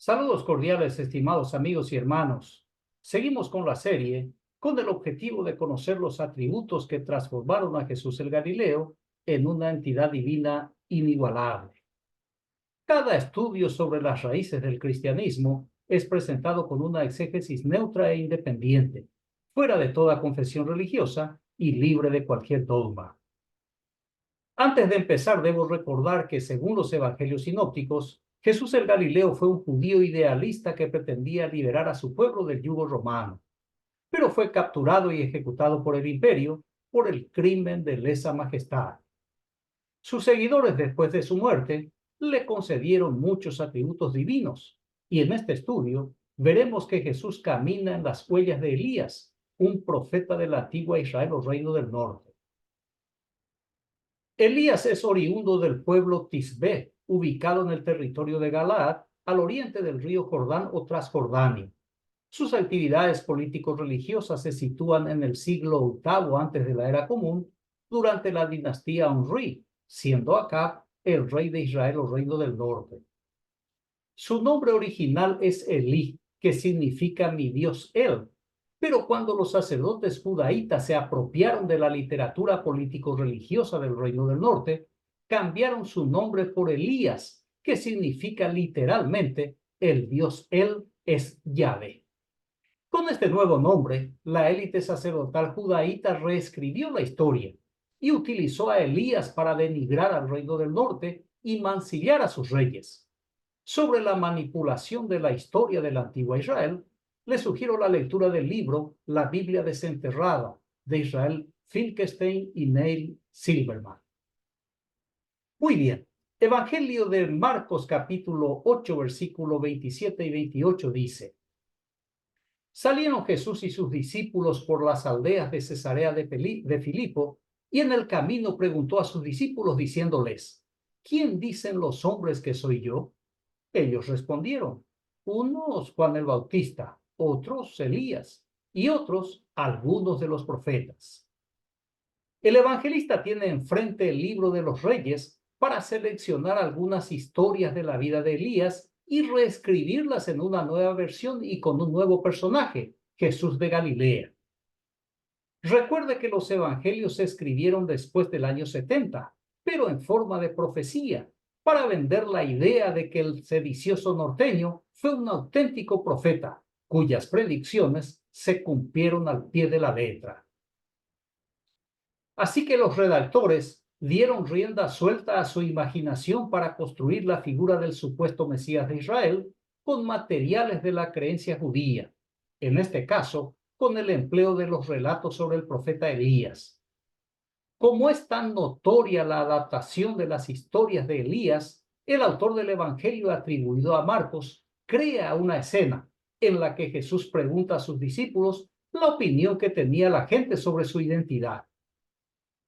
Saludos cordiales, estimados amigos y hermanos. Seguimos con la serie con el objetivo de conocer los atributos que transformaron a Jesús el Galileo en una entidad divina inigualable. Cada estudio sobre las raíces del cristianismo es presentado con una exégesis neutra e independiente, fuera de toda confesión religiosa y libre de cualquier dogma. Antes de empezar, debo recordar que, según los evangelios sinópticos, Jesús el Galileo fue un judío idealista que pretendía liberar a su pueblo del yugo romano, pero fue capturado y ejecutado por el imperio por el crimen de lesa majestad. Sus seguidores, después de su muerte, le concedieron muchos atributos divinos, y en este estudio veremos que Jesús camina en las huellas de Elías, un profeta de la antigua Israel o Reino del Norte. Elías es oriundo del pueblo Tisbé, ubicado en el territorio de Galaad, al oriente del río Jordán o Transjordania. Sus actividades político-religiosas se sitúan en el siglo VIII antes de la era común, durante la dinastía Omri, siendo Acab el rey de Israel o Reino del Norte. Su nombre original es Elí, que significa mi Dios él, pero cuando los sacerdotes judaítas se apropiaron de la literatura político-religiosa del Reino del Norte, cambiaron su nombre por Elías, que significa literalmente el Dios él es Yahvé. Con este nuevo nombre, la élite sacerdotal judaíta reescribió la historia y utilizó a Elías para denigrar al Reino del Norte y mancillar a sus reyes. Sobre la manipulación de la historia de la antigua Israel, les sugiero la lectura del libro La Biblia desenterrada de Israel Finkelstein y Neil Silverman. Muy bien, Evangelio de Marcos capítulo 8 versículo 27 y 28 dice: Salieron Jesús y sus discípulos por las aldeas de Cesarea de Filipo, y en el camino preguntó a sus discípulos diciéndoles: ¿Quién dicen los hombres que soy yo? Ellos respondieron: unos Juan el Bautista, otros Elías, y otros algunos de los profetas. El evangelista tiene enfrente el libro de los Reyes para seleccionar algunas historias de la vida de Elías y reescribirlas en una nueva versión y con un nuevo personaje, Jesús de Galilea. Recuerde que los evangelios se escribieron después del año 70, pero en forma de profecía, para vender la idea de que el sedicioso norteño fue un auténtico profeta, cuyas predicciones se cumplieron al pie de la letra. Así que los redactores dieron rienda suelta a su imaginación para construir la figura del supuesto Mesías de Israel con materiales de la creencia judía, en este caso, con el empleo de los relatos sobre el profeta Elías. Como es tan notoria la adaptación de las historias de Elías, el autor del Evangelio atribuido a Marcos crea una escena en la que Jesús pregunta a sus discípulos la opinión que tenía la gente sobre su identidad.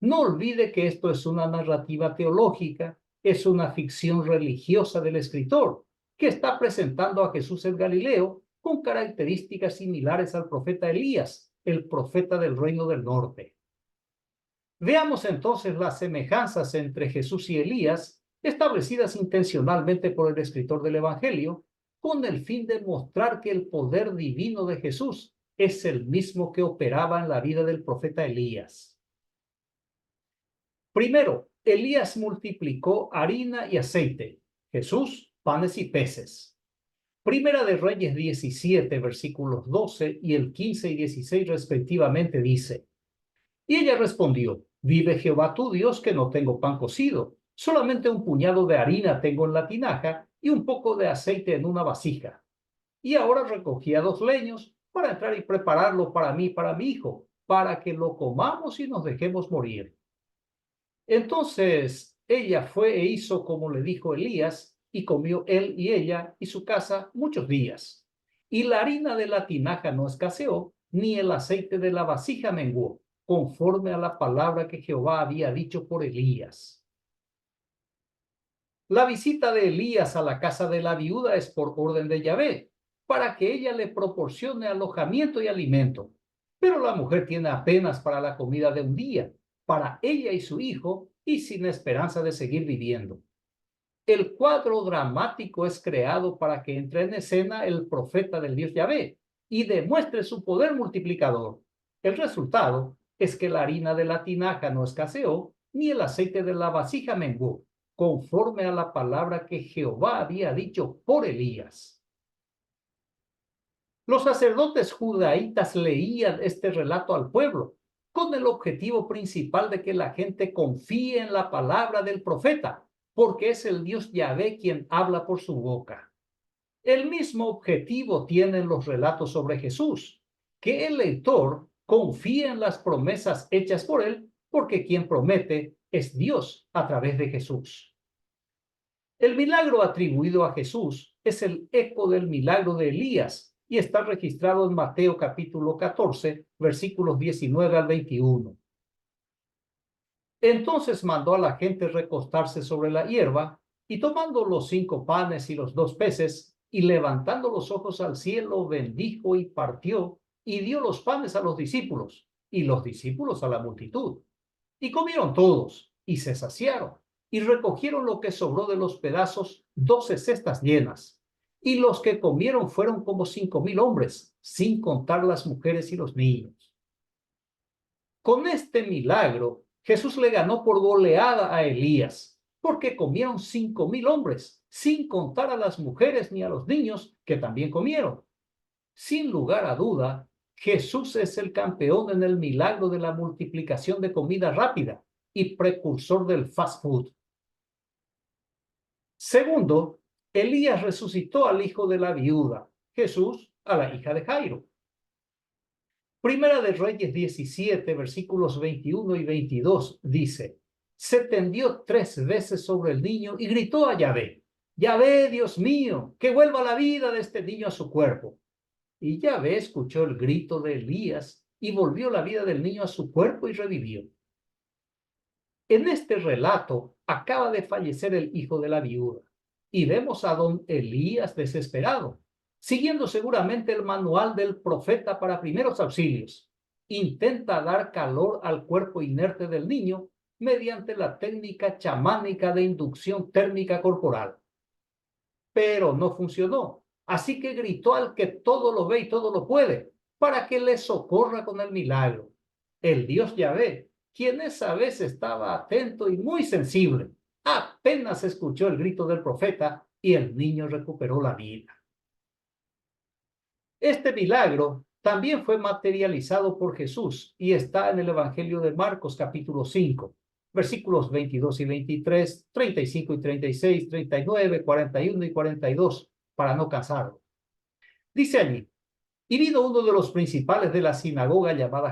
No olvide que esto es una narrativa teológica, es una ficción religiosa del escritor, que está presentando a Jesús el Galileo con características similares al profeta Elías, el profeta del Reino del Norte. Veamos entonces las semejanzas entre Jesús y Elías, establecidas intencionalmente por el escritor del Evangelio, con el fin de mostrar que el poder divino de Jesús es el mismo que operaba en la vida del profeta Elías. Primero, Elías multiplicó harina y aceite, Jesús panes y peces. Primera de Reyes 17, versículos 12 y el 15 y 16 respectivamente dice: Y ella respondió: Vive Jehová tu Dios que no tengo pan cocido, solamente un puñado de harina tengo en la tinaja y un poco de aceite en una vasija. Y ahora recogía 2 leños para entrar y prepararlo para mí y para mi hijo, para que lo comamos y nos dejemos morir. Entonces ella fue e hizo como le dijo Elías, y comió él y ella y su casa muchos días. Y la harina de la tinaja no escaseó, ni el aceite de la vasija menguó, conforme a la palabra que Jehová había dicho por Elías. La visita de Elías a la casa de la viuda es por orden de Yahvé, para que ella le proporcione alojamiento y alimento. Pero la mujer tiene apenas para la comida de un día, para ella y su hijo, y sin esperanza de seguir viviendo. El cuadro dramático es creado para que entre en escena el profeta del Dios Yahvé y demuestre su poder multiplicador. El resultado es que la harina de la tinaja no escaseó, ni el aceite de la vasija menguó, conforme a la palabra que Jehová había dicho por Elías. Los sacerdotes judaítas leían este relato al pueblo, con el objetivo principal de que la gente confíe en la palabra del profeta, porque es el Dios Yahvé quien habla por su boca. El mismo objetivo tienen los relatos sobre Jesús, que el lector confíe en las promesas hechas por él, porque quien promete es Dios a través de Jesús. El milagro atribuido a Jesús es el eco del milagro de Elías y está registrado en Mateo capítulo 14, versículos 19 al 21. Entonces mandó a la gente recostarse sobre la hierba, y tomando los 5 panes y los 2 peces, y levantando los ojos al cielo, bendijo y partió, y dio los panes a los discípulos, y los discípulos a la multitud. Y comieron todos, y se saciaron, y recogieron lo que sobró de los pedazos, 12 cestas llenas. Y los que comieron fueron como 5,000 hombres, sin contar las mujeres y los niños. Con este milagro, Jesús le ganó por goleada a Elías, porque comieron 5,000 hombres, sin contar a las mujeres ni a los niños que también comieron. Sin lugar a duda, Jesús es el campeón en el milagro de la multiplicación de comida rápida y precursor del fast food. Segundo, Elías resucitó al hijo de la viuda, Jesús a la hija de Jairo. Primera de Reyes 17, versículos 21 y 22 dice: se tendió 3 veces sobre el niño y gritó a Yahvé: Yahvé, Dios mío, que vuelva la vida de este niño a su cuerpo. Y Yahvé escuchó el grito de Elías y volvió la vida del niño a su cuerpo y revivió. En este relato acaba de fallecer el hijo de la viuda y vemos a don Elías desesperado, siguiendo seguramente el manual del profeta para primeros auxilios. Intenta dar calor al cuerpo inerte del niño mediante la técnica chamánica de inducción térmica corporal. Pero no funcionó, así que gritó al que todo lo ve y todo lo puede, para que le socorra con el milagro. El Dios Yahvé, quien esa vez estaba atento y muy sensible, apenas escuchó el grito del profeta y el niño recuperó la vida. Este milagro también fue materializado por Jesús y está en el Evangelio de Marcos capítulo 5, versículos 22 y 23, 35 y 36, 39, 41 y 42, para no cansarlo. Dice allí: y vino uno de los principales de la sinagoga llamado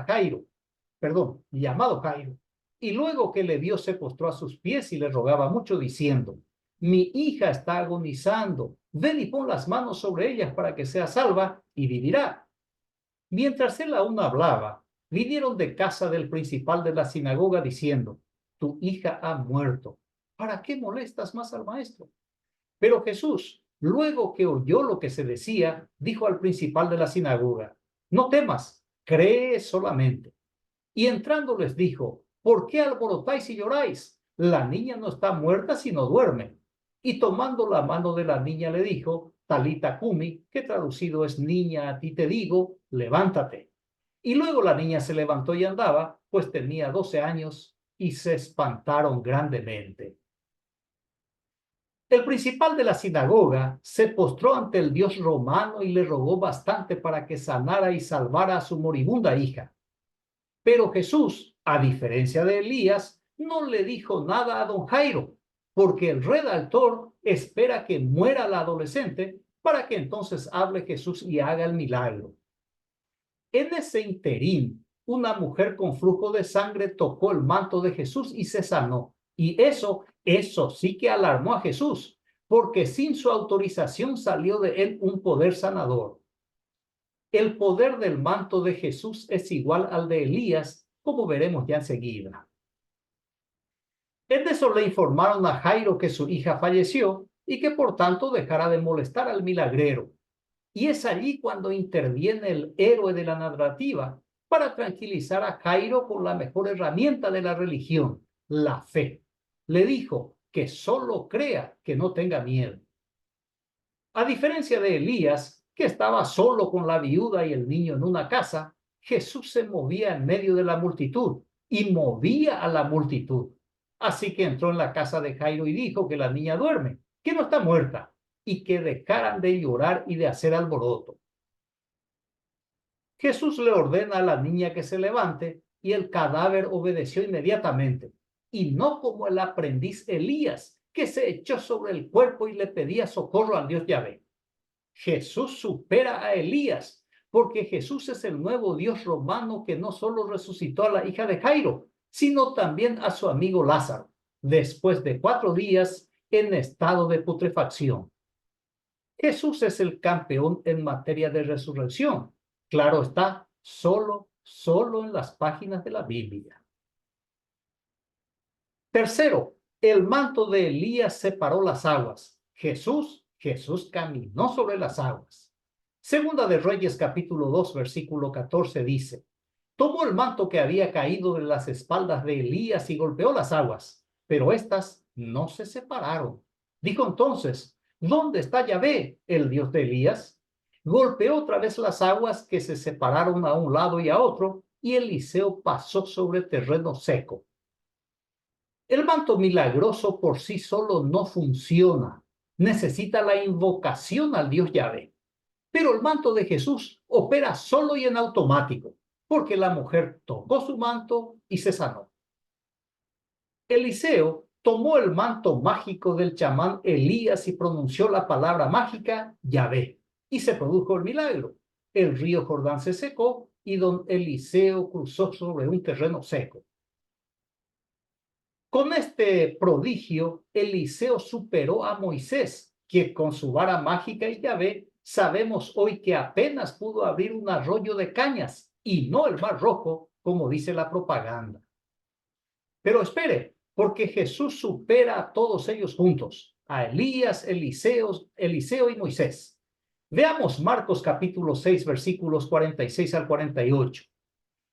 Jairo, y luego que le vio se postró a sus pies y le rogaba mucho diciendo: mi hija está agonizando, ven y pon las manos sobre ella para que sea salva y vivirá. Mientras él aún hablaba, vinieron de casa del principal de la sinagoga diciendo: tu hija ha muerto, ¿para qué molestas más al maestro? Pero Jesús, luego que oyó lo que se decía, dijo al principal de la sinagoga: no temas, cree solamente. Y entrando les dijo: ¿por qué alborotáis y lloráis? La niña no está muerta, sino duerme. Y tomando la mano de la niña le dijo: Talita cumi, que traducido es niña, a ti te digo, levántate. Y luego la niña se levantó y andaba, pues tenía 12 años, y se espantaron grandemente. El principal de la sinagoga se postró ante el dios romano y le rogó bastante para que sanara y salvara a su moribunda hija. Pero Jesús, a diferencia de Elías, no le dijo nada a don Jairo, porque el redactor espera que muera la adolescente para que entonces hable Jesús y haga el milagro. En ese interín, una mujer con flujo de sangre tocó el manto de Jesús y se sanó. Y eso sí que alarmó a Jesús, porque sin su autorización salió de él un poder sanador. El poder del manto de Jesús es igual al de Elías, como veremos ya enseguida. En eso le informaron a Jairo que su hija falleció y que por tanto dejara de molestar al milagrero. Y es allí cuando interviene el héroe de la narrativa para tranquilizar a Jairo con la mejor herramienta de la religión, la fe. Le dijo: que solo crea, que no tenga miedo. A diferencia de Elías, que estaba solo con la viuda y el niño en una casa, Jesús se movía en medio de la multitud y movía a la multitud. Así que entró en la casa de Jairo y dijo que la niña duerme, que no está muerta, y que dejaran de llorar y de hacer alboroto. Jesús le ordena a la niña que se levante y el cadáver obedeció inmediatamente, y no como el aprendiz Elías, que se echó sobre el cuerpo y le pedía socorro al Dios Yahvé. Jesús supera a Elías, porque Jesús es el nuevo Dios romano que no solo resucitó a la hija de Jairo, sino también a su amigo Lázaro, después de 4 días en estado de putrefacción. Jesús es el campeón en materia de resurrección. Claro está, solo en las páginas de la Biblia. Tercero, el manto de Elías separó las aguas. Jesús caminó sobre las aguas. Segunda de Reyes capítulo 2, versículo 14 dice, tomó el manto que había caído de las espaldas de Elías y golpeó las aguas, pero éstas no se separaron. Dijo entonces, ¿dónde está Yahvé, el Dios de Elías? Golpeó otra vez las aguas que se separaron a un lado y a otro, y Eliseo pasó sobre terreno seco. El manto milagroso por sí solo no funciona. Necesita la invocación al Dios Yahvé. Pero el manto de Jesús opera solo y en automático, porque la mujer tocó su manto y se sanó. Eliseo tomó el manto mágico del chamán Elías y pronunció la palabra mágica Yahvé, y se produjo el milagro. El río Jordán se secó y don Eliseo cruzó sobre un terreno seco. Con este prodigio, Eliseo superó a Moisés, que con su vara mágica y Yahvé, sabemos hoy que apenas pudo abrir un arroyo de cañas y no el Mar Rojo, como dice la propaganda. Pero espere, porque Jesús supera a todos ellos juntos, a Elías, Eliseo y Moisés. Veamos Marcos capítulo 6, versículos 46 al 48.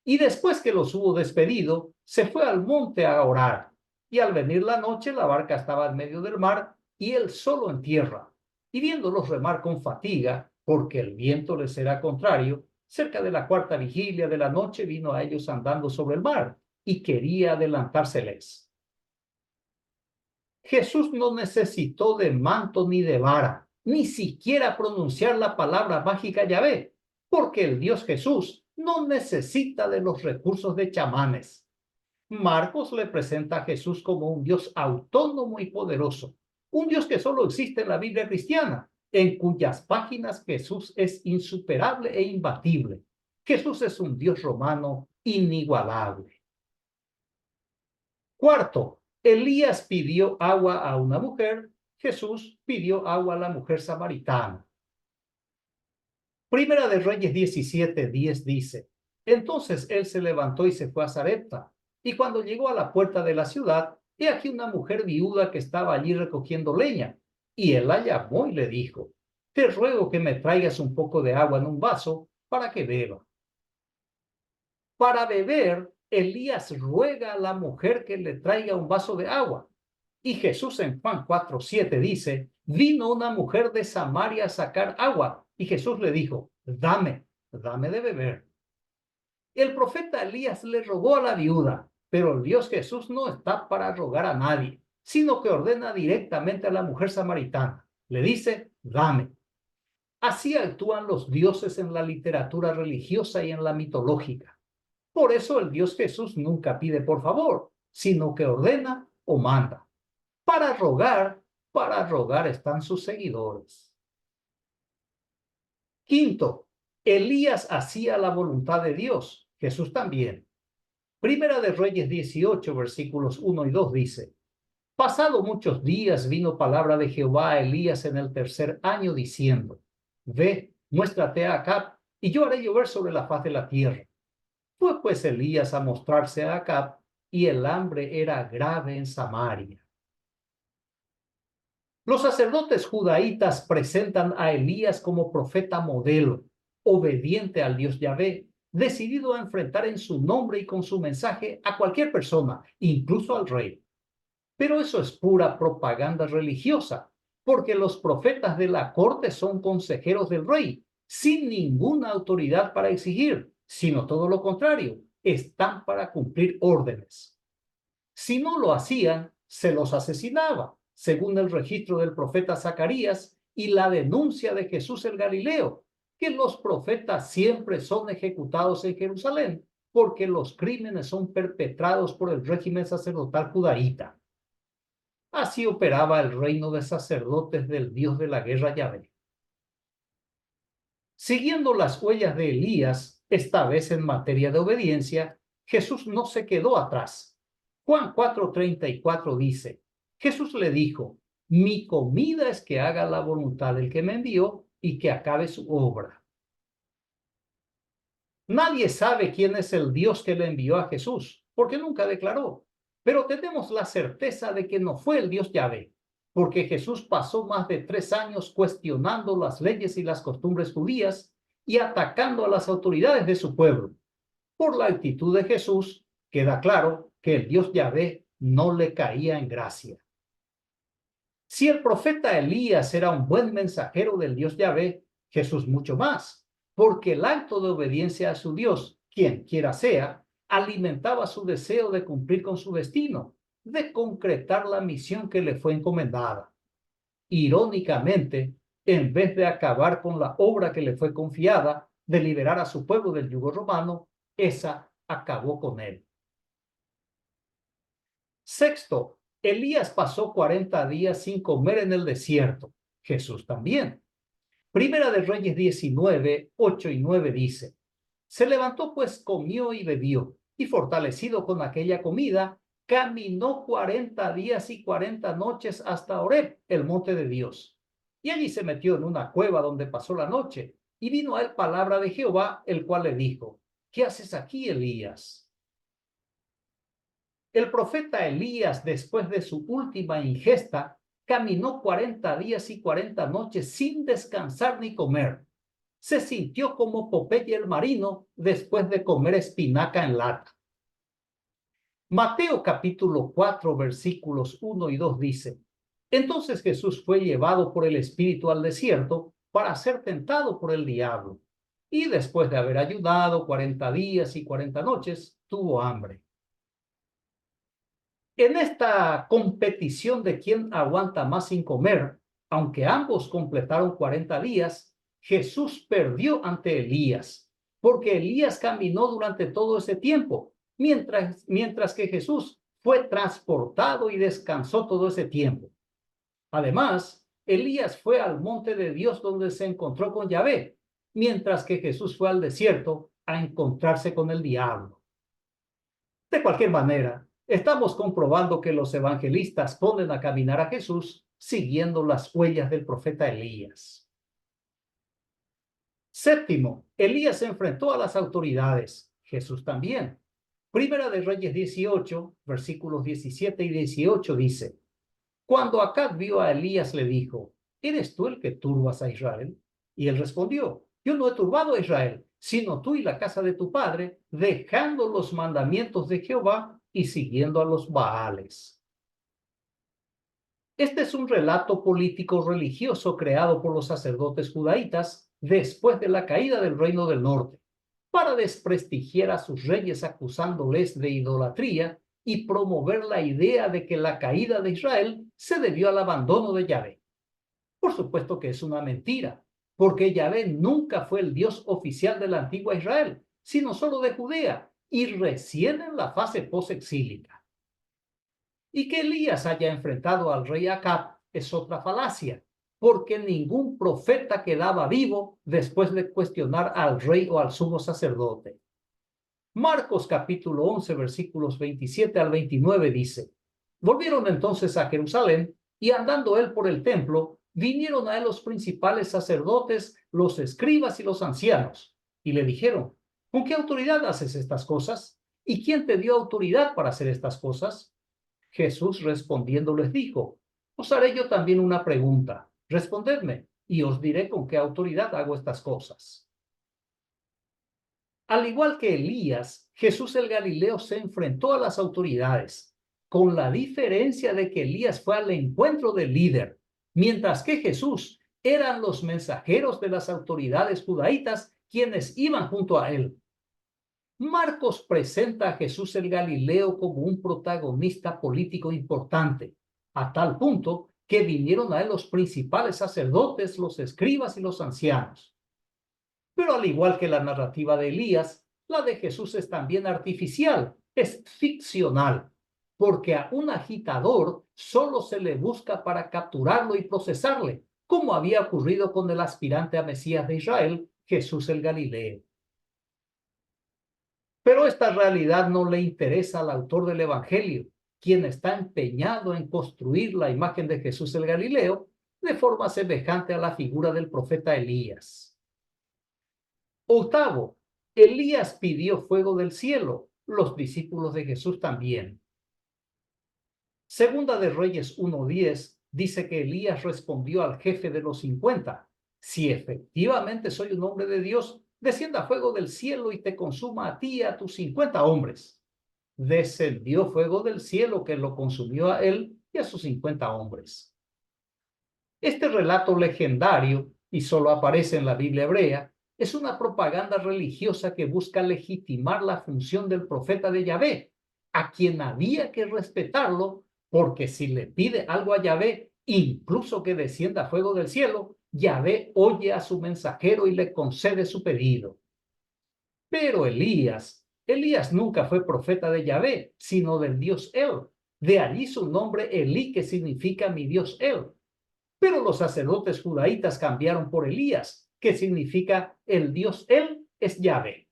Y después que los hubo despedido, se fue al monte a orar. Y al venir la noche, la barca estaba en medio del mar y él solo en tierra. Y viéndolos remar con fatiga, porque el viento les era contrario, cerca de la 4ª vigilia de la noche vino a ellos andando sobre el mar y quería adelantárseles. Jesús no necesitó de manto ni de vara, ni siquiera pronunciar la palabra mágica Yahvé, porque el Dios Jesús no necesita de los recursos de chamanes. Marcos le presenta a Jesús como un Dios autónomo y poderoso, un Dios que solo existe en la Biblia cristiana, en cuyas páginas Jesús es insuperable e imbatible. Jesús es un Dios romano inigualable. Cuarto, Elías pidió agua a una mujer, Jesús pidió agua a la mujer samaritana. Primera de Reyes 17:10 dice, entonces él se levantó y se fue a Sarepta, y cuando llegó a la puerta de la ciudad, he aquí una mujer viuda que estaba allí recogiendo leña, y él la llamó y le dijo, te ruego que me traigas un poco de agua en un vaso para que beba. Para beber, Elías ruega a la mujer que le traiga un vaso de agua. Y Jesús en Juan 4:7 dice, vino una mujer de Samaria a sacar agua. Y Jesús le dijo, dame de beber. El profeta Elías le rogó a la viuda, pero el Dios Jesús no está para rogar a nadie, sino que ordena directamente a la mujer samaritana. Le dice, dame. Así actúan los dioses en la literatura religiosa y en la mitológica. Por eso el Dios Jesús nunca pide por favor, sino que ordena o manda. Para rogar están sus seguidores. Quinto, Elías hacía la voluntad de Dios, Jesús también. Primera de Reyes 18, versículos 1 y 2 dice, pasado muchos días vino palabra de Jehová a Elías en el 3er año diciendo, ve, muéstrate a Acab, y yo haré llover sobre la faz de la tierra. Fue pues Elías a mostrarse a Acab, y el hambre era grave en Samaria. Los sacerdotes judaítas presentan a Elías como profeta modelo, obediente al Dios Yahvé, decidido a enfrentar en su nombre y con su mensaje a cualquier persona, incluso al rey. Pero eso es pura propaganda religiosa, porque los profetas de la corte son consejeros del rey, sin ninguna autoridad para exigir, sino todo lo contrario, están para cumplir órdenes. Si no lo hacían, se los asesinaba, según el registro del profeta Zacarías y la denuncia de Jesús el Galileo, que los profetas siempre son ejecutados en Jerusalén, porque los crímenes son perpetrados por el régimen sacerdotal judaíta. Así operaba el reino de sacerdotes del Dios de la guerra Yahvé. Siguiendo las huellas de Elías, esta vez en materia de obediencia, Jesús no se quedó atrás. Juan 4:34 dice, Jesús le dijo, mi comida es que haga la voluntad del que me envió y que acabe su obra. Nadie sabe quién es el Dios que le envió a Jesús, porque nunca declaró. Pero tenemos la certeza de que no fue el Dios Yahvé, porque Jesús pasó más de 3 años cuestionando las leyes y las costumbres judías y atacando a las autoridades de su pueblo. Por la actitud de Jesús, queda claro que el Dios Yahvé no le caía en gracia. Si el profeta Elías era un buen mensajero del Dios Yahvé, Jesús mucho más, porque el acto de obediencia a su Dios, quien quiera sea, alimentaba su deseo de cumplir con su destino, de concretar la misión que le fue encomendada. Irónicamente, en vez de acabar con la obra que le fue confiada, de liberar a su pueblo del yugo romano, esa acabó con él. Sexto, Elías pasó 40 días sin comer en el desierto. Jesús también. Primera de Reyes 19, 8 y 9 dice, se levantó pues, comió y bebió, y fortalecido con aquella comida, caminó 40 días y 40 noches hasta Horeb, el monte de Dios. Y allí se metió en una cueva donde pasó la noche, y vino a él palabra de Jehová, el cual le dijo, ¿qué haces aquí, Elías? El profeta Elías, después de su última ingesta, caminó 40 días y 40 noches sin descansar ni comer. Se sintió como Popeye el marino después de comer espinaca en lata. Mateo capítulo 4, versículos 1 y 2 dice, entonces Jesús fue llevado por el Espíritu al desierto para ser tentado por el diablo. Y después de haber ayunado 40 días y 40 noches, tuvo hambre. En esta competición de quién aguanta más sin comer, aunque ambos completaron 40 días, Jesús perdió ante Elías, porque Elías caminó durante todo ese tiempo, mientras que Jesús fue transportado y descansó todo ese tiempo. Además, Elías fue al monte de Dios donde se encontró con Yahvé, mientras que Jesús fue al desierto a encontrarse con el diablo. De cualquier manera, estamos comprobando que los evangelistas ponen a caminar a Jesús siguiendo las huellas del profeta Elías. Séptimo, Elías se enfrentó a las autoridades, Jesús también. Primera de Reyes 18, versículos 17 y 18 dice, cuando Acab vio a Elías le dijo, ¿eres tú el que turbas a Israel? Y él respondió, yo no he turbado a Israel, sino tú y la casa de tu padre, dejando los mandamientos de Jehová y siguiendo a los Baales. Este es un relato político religioso creado por los sacerdotes judaítas después de la caída del Reino del Norte, para desprestigiar a sus reyes acusándoles de idolatría y promover la idea de que la caída de Israel se debió al abandono de Yahvé. Por supuesto que es una mentira, porque Yahvé nunca fue el Dios oficial de la antigua Israel, sino solo de Judea, y recién en la fase posexílica. Y que Elías haya enfrentado al rey Acab es otra falacia, porque ningún profeta quedaba vivo después de cuestionar al rey o al sumo sacerdote. Marcos capítulo 11, versículos 27 al 29 dice, volvieron entonces a Jerusalén y andando él por el templo, vinieron a él los principales sacerdotes, los escribas y los ancianos, y le dijeron, ¿con qué autoridad haces estas cosas? ¿Y quién te dio autoridad para hacer estas cosas? Jesús respondiendo les dijo, os haré yo también una pregunta, respondedme, y os diré con qué autoridad hago estas cosas. Al igual que Elías, Jesús el Galileo se enfrentó a las autoridades, con la diferencia de que Elías fue al encuentro del líder, mientras que Jesús eran los mensajeros de las autoridades judaítas quienes iban junto a él. Marcos presenta a Jesús el Galileo como un protagonista político importante, a tal punto que vinieron a él los principales sacerdotes, los escribas y los ancianos. Pero al igual que la narrativa de Elías, la de Jesús es también artificial, es ficcional, porque a un agitador solo se le busca para capturarlo y procesarle, como había ocurrido con el aspirante a Mesías de Israel, Jesús el Galileo. Pero esta realidad no le interesa al autor del Evangelio, quien está empeñado en construir la imagen de Jesús el Galileo de forma semejante a la figura del profeta Elías. Octavo, Elías pidió fuego del cielo, los discípulos de Jesús también. Segunda de Reyes 1:10 dice que Elías respondió al jefe de los 50, si efectivamente soy un hombre de Dios, descienda fuego del cielo y te consuma a ti y a tus 50 hombres. Descendió fuego del cielo que lo consumió a él y a sus 50 hombres. Este relato legendario, y solo aparece en la Biblia hebrea, es una propaganda religiosa que busca legitimar la función del profeta de Yahvé, a quien había que respetarlo, porque si le pide algo a Yahvé, incluso que descienda fuego del cielo, Yahvé oye a su mensajero y le concede su pedido. Pero Elías nunca fue profeta de Yahvé, sino del Dios El. De allí su nombre Elí, que significa mi Dios El. Pero los sacerdotes judaítas cambiaron por Elías, que significa el Dios Él es Yahvé.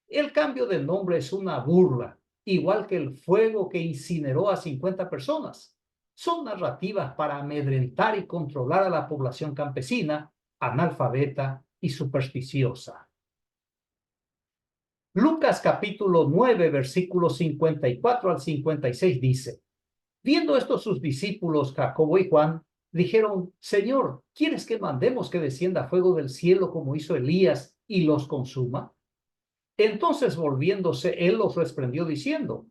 El cambio de nombre es una burla, igual que el fuego que incineró a 50 personas. Son narrativas para amedrentar y controlar a la población campesina, analfabeta y supersticiosa. Lucas capítulo 9, versículos 54 al 56 dice, viendo esto sus discípulos Jacobo y Juan, dijeron, Señor, ¿quieres que mandemos que descienda fuego del cielo como hizo Elías y los consuma? Entonces volviéndose, él los reprendió diciendo,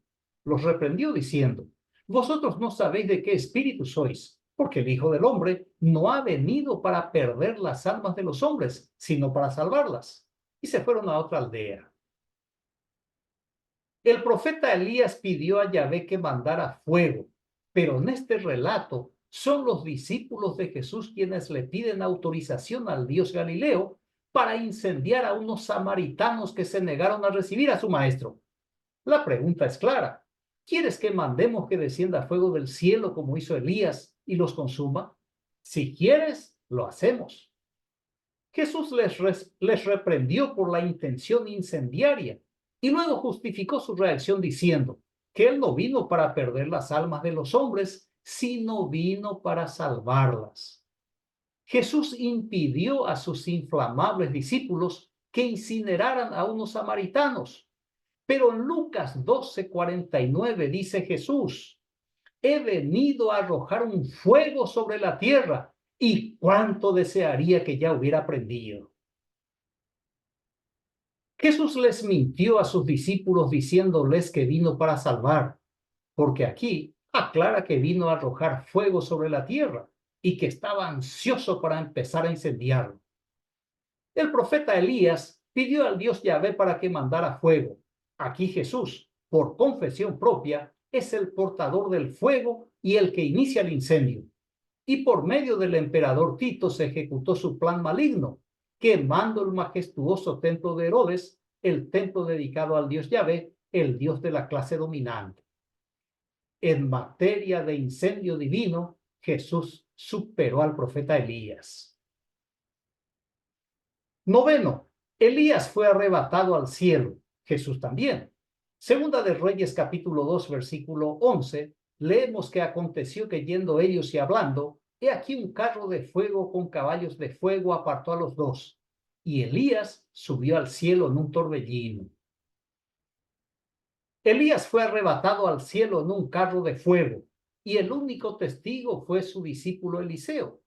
vosotros no sabéis de qué espíritu sois, porque el Hijo del Hombre no ha venido para perder las almas de los hombres, sino para salvarlas. Y se fueron a otra aldea. El profeta Elías pidió a Yahvé que mandara fuego, pero en este relato son los discípulos de Jesús quienes le piden autorización al Dios Galileo para incendiar a unos samaritanos que se negaron a recibir a su maestro. La pregunta es clara. ¿Quieres que mandemos que descienda fuego del cielo como hizo Elías y los consuma? Si quieres, lo hacemos. Jesús les reprendió por la intención incendiaria y luego justificó su reacción diciendo que él no vino para perder las almas de los hombres, sino vino para salvarlas. Jesús impidió a sus inflamables discípulos que incineraran a unos samaritanos. Pero en Lucas 12:49 dice Jesús, he venido a arrojar un fuego sobre la tierra y cuánto desearía que ya hubiera aprendido. Jesús les mintió a sus discípulos diciéndoles que vino para salvar, porque aquí aclara que vino a arrojar fuego sobre la tierra y que estaba ansioso para empezar a incendiarlo. El profeta Elías pidió al Dios Yahvé para que mandara fuego. Aquí Jesús, por confesión propia, es el portador del fuego y el que inicia el incendio. Y por medio del emperador Tito se ejecutó su plan maligno, quemando el majestuoso templo de Herodes, el templo dedicado al Dios Yahvé, el Dios de la clase dominante. En materia de incendio divino, Jesús superó al profeta Elías. Noveno, Elías fue arrebatado al cielo, Jesús también. Segunda de Reyes capítulo 2, versículo 11, leemos que aconteció que yendo ellos y hablando, he aquí un carro de fuego con caballos de fuego apartó a los dos, y Elías subió al cielo en un torbellino. Elías fue arrebatado al cielo en un carro de fuego, y el único testigo fue su discípulo Eliseo.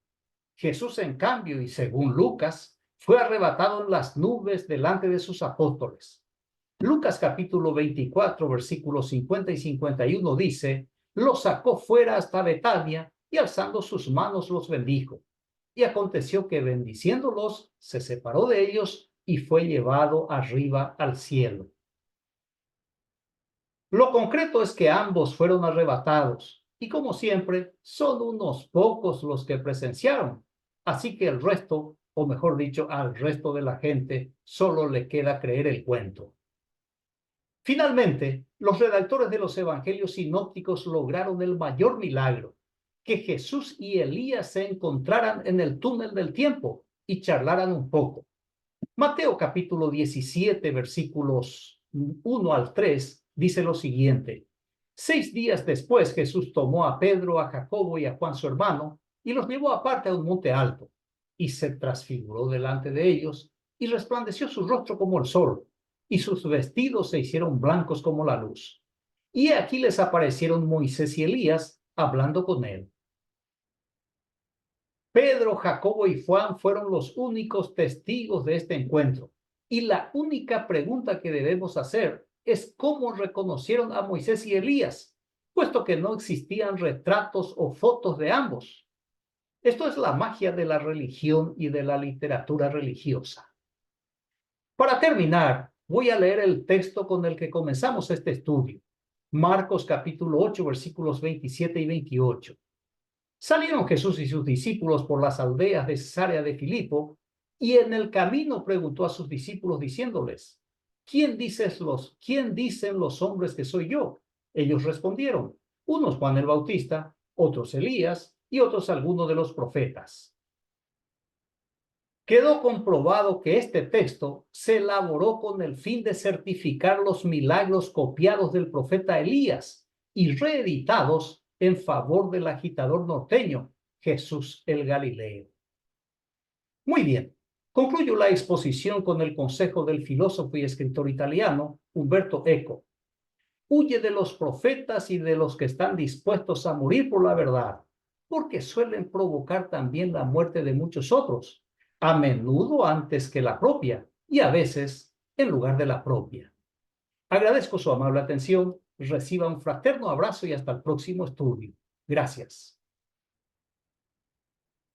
Jesús, en cambio, y según Lucas, fue arrebatado en las nubes delante de sus apóstoles. Lucas capítulo 24, versículos 50 y 51 dice, los sacó fuera hasta Betania y alzando sus manos los bendijo. Y aconteció que bendiciéndolos, se separó de ellos y fue llevado arriba al cielo. Lo concreto es que ambos fueron arrebatados, y como siempre, son unos pocos los que presenciaron. Así que el resto, o mejor dicho, al resto de la gente, solo le queda creer el cuento. Finalmente, los redactores de los evangelios sinópticos lograron el mayor milagro, que Jesús y Elías se encontraran en el túnel del tiempo y charlaran un poco. Mateo capítulo 17, versículos 1 al 3, dice lo siguiente. 6 días después, Jesús tomó a Pedro, a Jacobo y a Juan su hermano, y los llevó aparte a un monte alto, y se transfiguró delante de ellos, y resplandeció su rostro como el sol, y sus vestidos se hicieron blancos como la luz. Y aquí les aparecieron Moisés y Elías, hablando con él. Pedro, Jacobo y Juan fueron los únicos testigos de este encuentro. Y la única pregunta que debemos hacer es cómo reconocieron a Moisés y Elías, puesto que no existían retratos o fotos de ambos. Esto es la magia de la religión y de la literatura religiosa. Para terminar, voy a leer el texto con el que comenzamos este estudio. Marcos capítulo 8, versículos 27 y 28. Salieron Jesús y sus discípulos por las aldeas de Cesarea de Filipo, y en el camino preguntó a sus discípulos diciéndoles, ¿quién dicen los hombres que soy yo? Ellos respondieron, unos Juan el Bautista, otros Elías y otros algunos de los profetas. Quedó comprobado que este texto se elaboró con el fin de certificar los milagros copiados del profeta Elías y reeditados en favor del agitador norteño, Jesús el Galileo. Muy bien, concluyo la exposición con el consejo del filósofo y escritor italiano Umberto Eco. Huye de los profetas y de los que están dispuestos a morir por la verdad, porque suelen provocar también la muerte de muchos otros, a menudo antes que la propia y a veces en lugar de la propia. Agradezco su amable atención, reciba un fraterno abrazo y hasta el próximo estudio. Gracias.